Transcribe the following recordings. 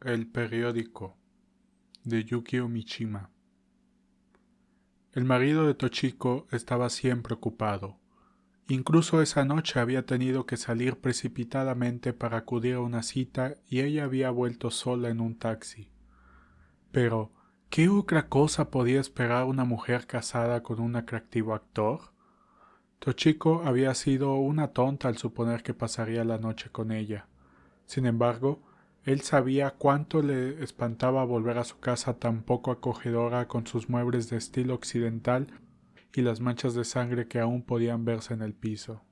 El periódico de Yukio Mishima. El marido de Tochiko estaba siempre ocupado. Incluso esa noche había tenido que salir precipitadamente para acudir a una cita y ella había vuelto sola en un taxi. Pero, ¿qué otra cosa podía esperar una mujer casada con un atractivo actor? Tochiko había sido una tonta al suponer que pasaría la noche con ella. Sin embargo, él sabía cuánto le espantaba volver a su casa tan poco acogedora con sus muebles de estilo occidental y las manchas de sangre que aún podían verse en el piso.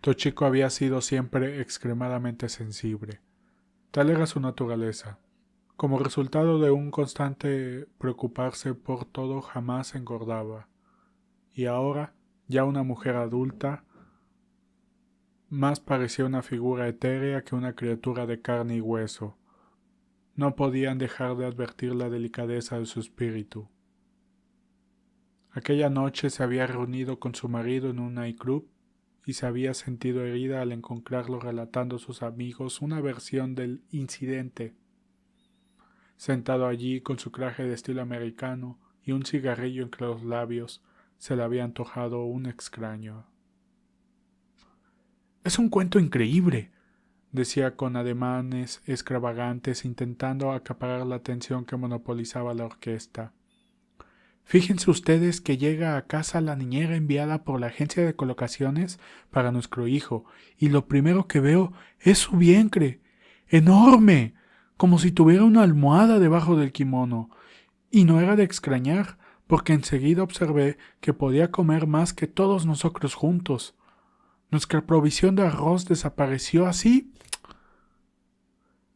Tochiko había sido siempre extremadamente sensible. Tal era su naturaleza. Como resultado de un constante preocuparse por todo, jamás engordaba. Y ahora, ya una mujer adulta, más parecía una figura etérea que una criatura de carne y hueso. No podían dejar de advertir la delicadeza de su espíritu. Aquella noche se había reunido con su marido en un nightclub y se había sentido herida al encontrarlo relatando a sus amigos una versión del incidente. Sentado allí con su traje de estilo americano y un cigarrillo entre los labios, se le había antojado un extraño. «Es un cuento increíble», decía con ademanes extravagantes intentando acaparar la atención que monopolizaba la orquesta. «Fíjense ustedes que llega a casa la niñera enviada por la agencia de colocaciones para nuestro hijo, y lo primero que veo es su vientre, enorme, como si tuviera una almohada debajo del kimono. Y no era de extrañar, porque enseguida observé que podía comer más que todos nosotros juntos. Nuestra provisión de arroz desapareció así.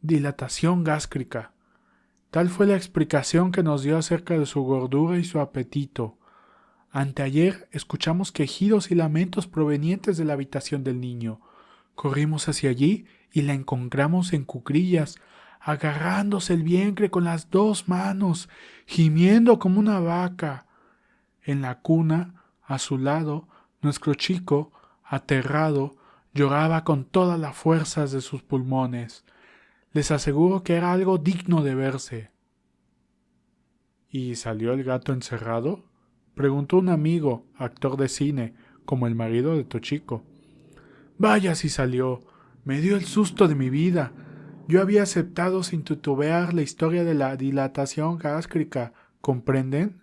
Dilatación gástrica. Tal fue la explicación que nos dio acerca de su gordura y su apetito. Anteayer escuchamos quejidos y lamentos provenientes de la habitación del niño. Corrimos hacia allí y la encontramos en cuclillas, agarrándose el vientre con las dos manos, gimiendo como una vaca. En la cuna, a su lado, nuestro chico, aterrado, lloraba con todas las fuerzas de sus pulmones. Les aseguro que era algo digno de verse. ¿Y salió el gato encerrado?, preguntó un amigo, actor de cine, como el marido de Tochiko. Vaya si salió. Me dio el susto de mi vida. Yo había aceptado sin titubear la historia de la dilatación gástrica, ¿comprenden?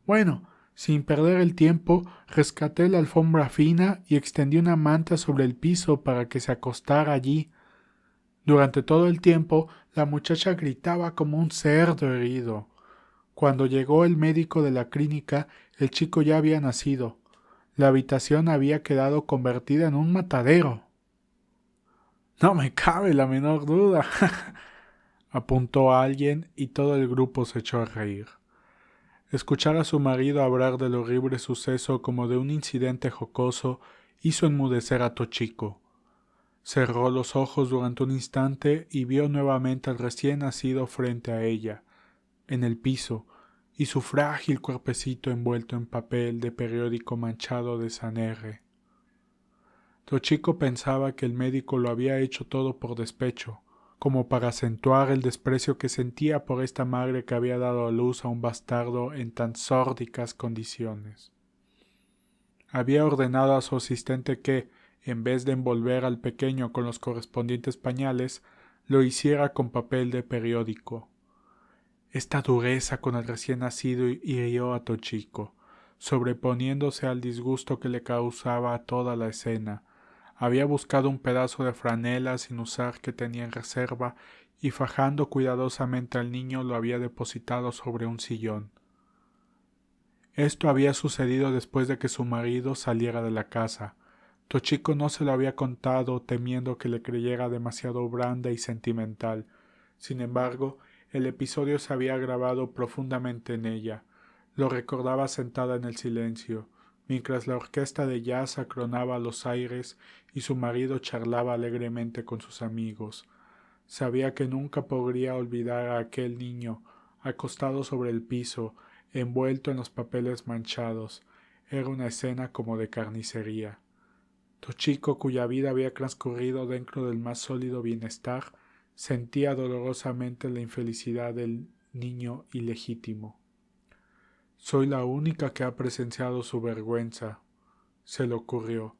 Bueno, sin perder el tiempo, rescaté la alfombra fina y extendí una manta sobre el piso para que se acostara allí. Durante todo el tiempo, la muchacha gritaba como un cerdo herido. Cuando llegó el médico de la clínica, el chico ya había nacido. La habitación había quedado convertida en un matadero. No me cabe la menor duda, apuntó a alguien y todo el grupo se echó a reír. Escuchar a su marido hablar del horrible suceso como de un incidente jocoso hizo enmudecer a Tochiko. Cerró los ojos durante un instante y vio nuevamente al recién nacido frente a ella, en el piso, y su frágil cuerpecito envuelto en papel de periódico manchado de sangre. Tochiko pensaba que el médico lo había hecho todo por despecho, como para acentuar el desprecio que sentía por esta madre que había dado a luz a un bastardo en tan sórdicas condiciones. Había ordenado a su asistente que, en vez de envolver al pequeño con los correspondientes pañales, lo hiciera con papel de periódico. Esta dureza con el recién nacido hirió a Tochiko, sobreponiéndose al disgusto que le causaba toda la escena. Había buscado un pedazo de franela sin usar que tenía en reserva y fajando cuidadosamente al niño lo había depositado sobre un sillón. Esto había sucedido después de que su marido saliera de la casa. Tochiko no se lo había contado temiendo que le creyera demasiado blanda y sentimental. Sin embargo, el episodio se había grabado profundamente en ella. Lo recordaba sentada en el silencio, mientras la orquesta de jazz acronaba los aires y su marido charlaba alegremente con sus amigos. Sabía que nunca podría olvidar a aquel niño, acostado sobre el piso, envuelto en los papeles manchados. Era una escena como de carnicería. Tochiko, cuya vida había transcurrido dentro del más sólido bienestar, Sentía dolorosamente la infelicidad del niño ilegítimo. Soy la única que ha presenciado su vergüenza, se le ocurrió.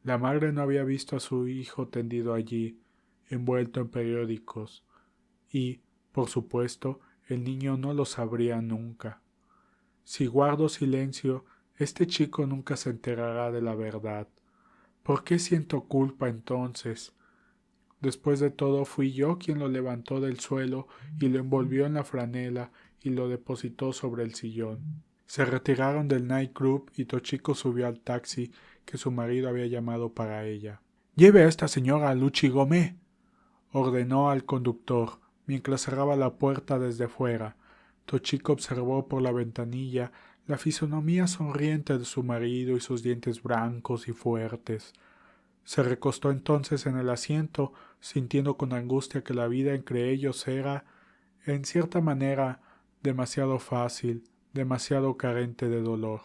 La madre no había visto a su hijo tendido allí, envuelto en periódicos, y, por supuesto, el niño no lo sabría nunca. Si guardo silencio, este chico nunca se enterará de la verdad. ¿Por qué siento culpa entonces? Después de todo, fui yo quien lo levantó del suelo y lo envolvió en la franela y lo depositó sobre el sillón. Se retiraron del night club y Tochiko subió al taxi que su marido había llamado para ella. «Lleve a esta señora a Luchi Gómez», ordenó al conductor, mientras cerraba la puerta desde fuera. Tochiko observó por la ventanilla la fisonomía sonriente de su marido y sus dientes blancos y fuertes. Se recostó entonces en el asiento, sintiendo con angustia que la vida entre ellos era, en cierta manera, demasiado fácil, demasiado carente de dolor.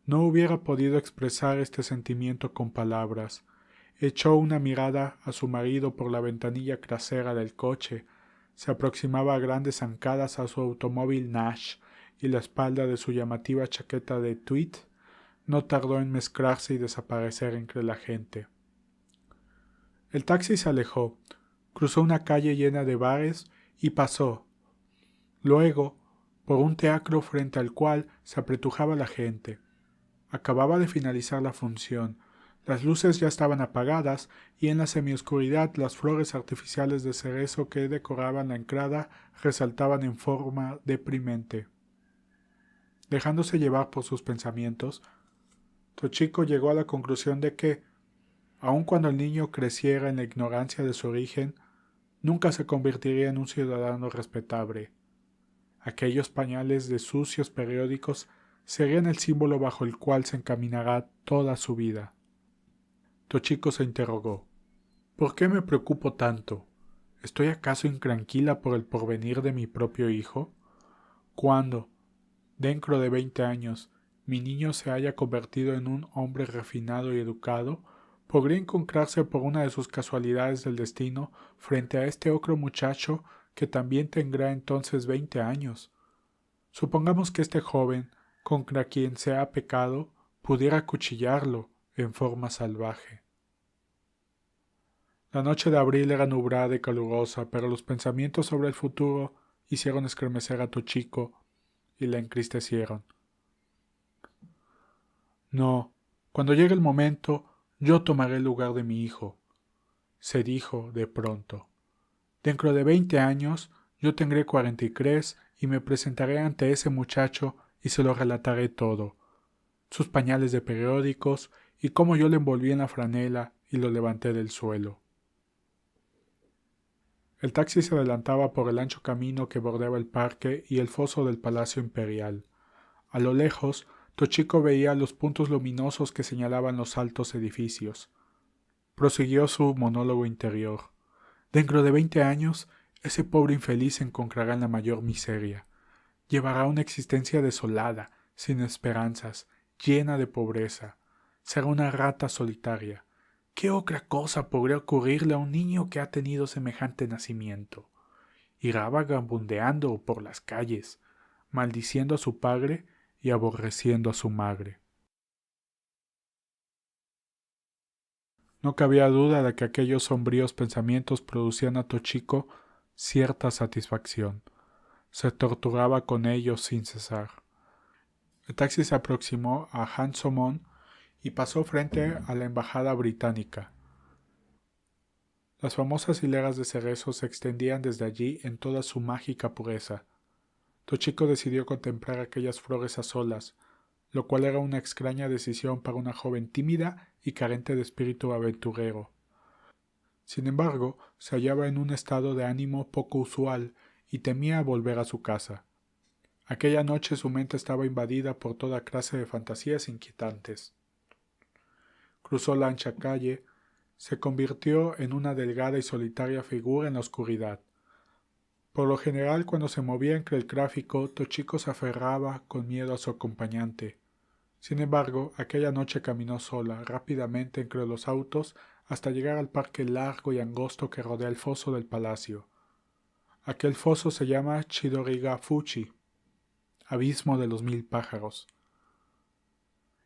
No hubiera podido expresar este sentimiento con palabras. Echó una mirada a su marido por la ventanilla trasera del coche. Se aproximaba a grandes zancadas a su automóvil Nash y la espalda de su llamativa chaqueta de tweed no tardó en mezclarse y desaparecer entre la gente. El taxi se alejó, cruzó una calle llena de bares y pasó. Luego, por un teatro frente al cual se apretujaba la gente. Acababa de finalizar la función. Las luces ya estaban apagadas y en la semioscuridad las flores artificiales de cerezo que decoraban la entrada resaltaban en forma deprimente. Dejándose llevar por sus pensamientos, Tochiko llegó a la conclusión de que, aun cuando el niño creciera en la ignorancia de su origen, nunca se convertiría en un ciudadano respetable. Aquellos pañales de sucios periódicos serían el símbolo bajo el cual se encaminará toda su vida. Tochiko se interrogó. ¿Por qué me preocupo tanto? ¿Estoy acaso intranquila por el porvenir de mi propio hijo? Cuando, dentro de 20 años, mi niño se haya convertido en un hombre refinado y educado, podría encontrarse por una de sus casualidades del destino frente a este otro muchacho que también tendrá entonces 20 años. Supongamos que este joven, contra quien se ha pecado, pudiera acuchillarlo en forma salvaje. La noche de abril era nublada y calurosa, pero los pensamientos sobre el futuro hicieron estremecer a Tochiko y la entristecieron. No, cuando llegue el momento, yo tomaré el lugar de mi hijo, se dijo de pronto. Dentro de 20 años, yo tendré 43 y me presentaré ante ese muchacho y se lo relataré todo. Sus pañales de periódicos y cómo yo le envolví en la franela y lo levanté del suelo. El taxi se adelantaba por el ancho camino que bordeaba el parque y el foso del Palacio Imperial. A lo lejos, Tochiko veía los puntos luminosos que señalaban los altos edificios. Prosiguió su monólogo interior. Dentro de 20 años, ese pobre infeliz se encontrará en la mayor miseria. Llevará una existencia desolada, sin esperanzas, llena de pobreza. Será una rata solitaria. ¿Qué otra cosa podría ocurrirle a un niño que ha tenido semejante nacimiento? Irá vagabundeando por las calles, maldiciendo a su padre y aborreciendo a su madre. No cabía duda de que aquellos sombríos pensamientos producían a Tochiko cierta satisfacción. Se torturaba con ellos sin cesar. El taxi se aproximó a Hansomon y pasó frente a la embajada británica. Las famosas hileras de cerezos se extendían desde allí en toda su mágica pureza. Tochiko decidió contemplar aquellas flores a solas, lo cual era una extraña decisión para una joven tímida y carente de espíritu aventurero. Sin embargo, se hallaba en un estado de ánimo poco usual y temía volver a su casa. Aquella noche su mente estaba invadida por toda clase de fantasías inquietantes. Cruzó la ancha calle, se convirtió en una delgada y solitaria figura en la oscuridad. Por lo general, cuando se movía entre el tráfico, Tochiko se aferraba con miedo a su acompañante. Sin embargo, aquella noche caminó sola, rápidamente entre los autos, hasta llegar al parque largo y angosto que rodea el foso del palacio. Aquel foso se llama Chidorigafuchi, abismo de los 1000 pájaros.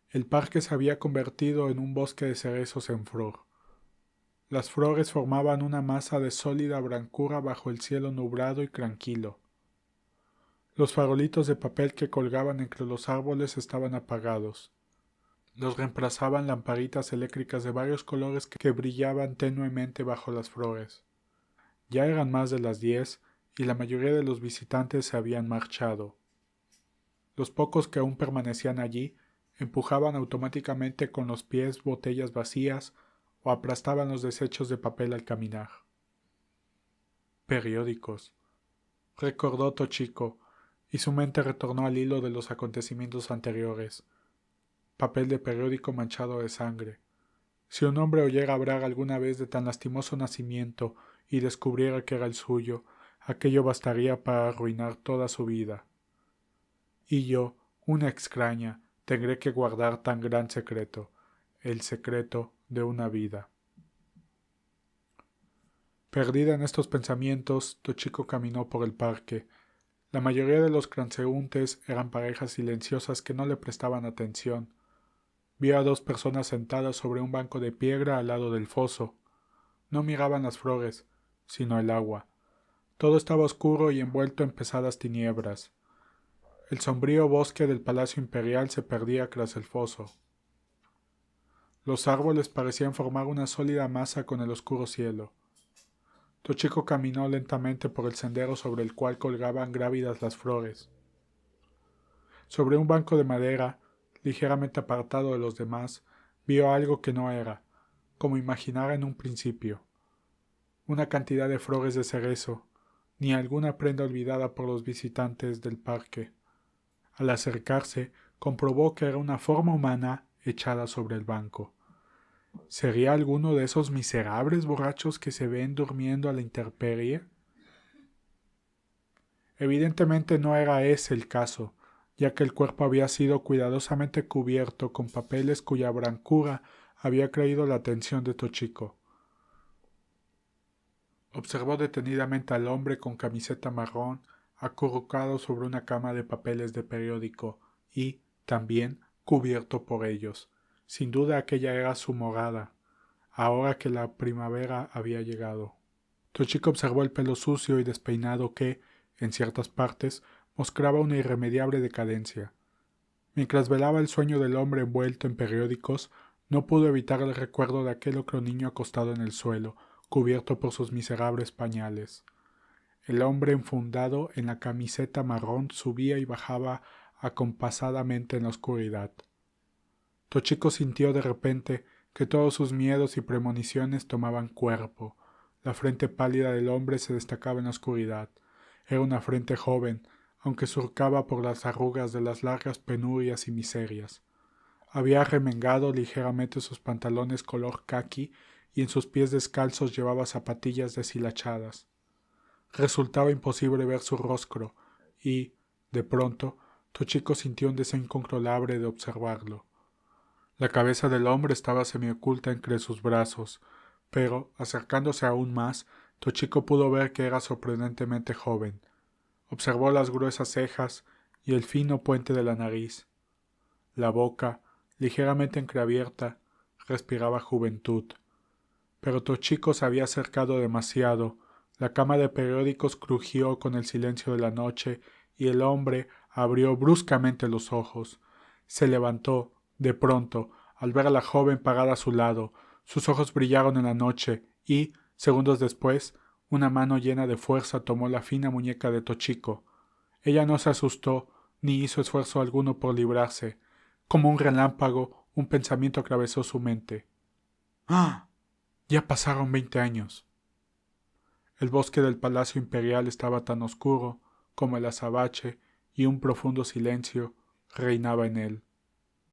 El parque se había convertido en un bosque de cerezos en flor. Las flores formaban una masa de sólida blancura bajo el cielo nublado y tranquilo. Los farolitos de papel que colgaban entre los árboles estaban apagados. Los reemplazaban lamparitas eléctricas de varios colores que brillaban tenuemente bajo las flores. Ya eran más de las 10 y la mayoría de los visitantes se habían marchado. Los pocos que aún permanecían allí empujaban automáticamente con los pies botellas vacías o aplastaban los desechos de papel al caminar. Periódicos, recordó Tochiko, y su mente retornó al hilo de los acontecimientos anteriores. Papel de periódico manchado de sangre. Si un hombre oyera hablar alguna vez de tan lastimoso nacimiento y descubriera que era el suyo, aquello bastaría para arruinar toda su vida. Y yo, una extraña, tendré que guardar tan gran secreto, el secreto de una vida. Perdida en estos pensamientos, Tochiko caminó por el parque. La mayoría de los transeúntes eran parejas silenciosas que no le prestaban atención. Vio a 2 personas sentadas sobre un banco de piedra al lado del foso. No miraban las flores, sino el agua. Todo estaba oscuro y envuelto en pesadas tinieblas. El sombrío bosque del Palacio Imperial se perdía tras el foso. Los árboles parecían formar una sólida masa con el oscuro cielo. Tochiko caminó lentamente por el sendero sobre el cual colgaban grávidas las flores. Sobre un banco de madera, ligeramente apartado de los demás, vio algo que no era, como imaginara en un principio. Una cantidad de flores de cerezo, ni alguna prenda olvidada por los visitantes del parque. Al acercarse, comprobó que era una forma humana echada sobre el banco. ¿Sería alguno de esos miserables borrachos que se ven durmiendo a la intemperie? Evidentemente no era ese el caso, ya que el cuerpo había sido cuidadosamente cubierto con papeles cuya blancura había atraído la atención de Tochiko. Observó detenidamente al hombre con camiseta marrón acurrucado sobre una cama de papeles de periódico y, también, cubierto por ellos. Sin duda aquella era su morada, ahora que la primavera había llegado. Tochiko observó el pelo sucio y despeinado que, en ciertas partes, mostraba una irremediable decadencia. Mientras velaba el sueño del hombre envuelto en periódicos, no pudo evitar el recuerdo de aquel otro niño acostado en el suelo, cubierto por sus miserables pañales. El hombre enfundado en la camiseta marrón subía y bajaba acompasadamente en la oscuridad. Tochiko sintió de repente que todos sus miedos y premoniciones tomaban cuerpo. La frente pálida del hombre se destacaba en la oscuridad. Era una frente joven, aunque surcada por las arrugas de las largas penurias y miserias. Había remengado ligeramente sus pantalones color caqui y en sus pies descalzos llevaba zapatillas deshilachadas. Resultaba imposible ver su rostro y, de pronto, Tochiko sintió un deseo incontrolable de observarlo. La cabeza del hombre estaba semioculta entre sus brazos, pero, acercándose aún más, Tochiko pudo ver que era sorprendentemente joven. Observó las gruesas cejas y el fino puente de la nariz. La boca, ligeramente entreabierta, respiraba juventud. Pero Tochiko se había acercado demasiado. La cama de periódicos crujió con el silencio de la noche y el hombre abrió bruscamente los ojos. Se levantó, de pronto, al ver a la joven parada a su lado. Sus ojos brillaron en la noche y, segundos después, una mano llena de fuerza tomó la fina muñeca de Tochiko. Ella no se asustó, ni hizo esfuerzo alguno por librarse. Como un relámpago, un pensamiento atravesó su mente. ¡Ah! Ya pasaron 20 años. El bosque del Palacio Imperial estaba tan oscuro como el azabache y un profundo silencio reinaba en él.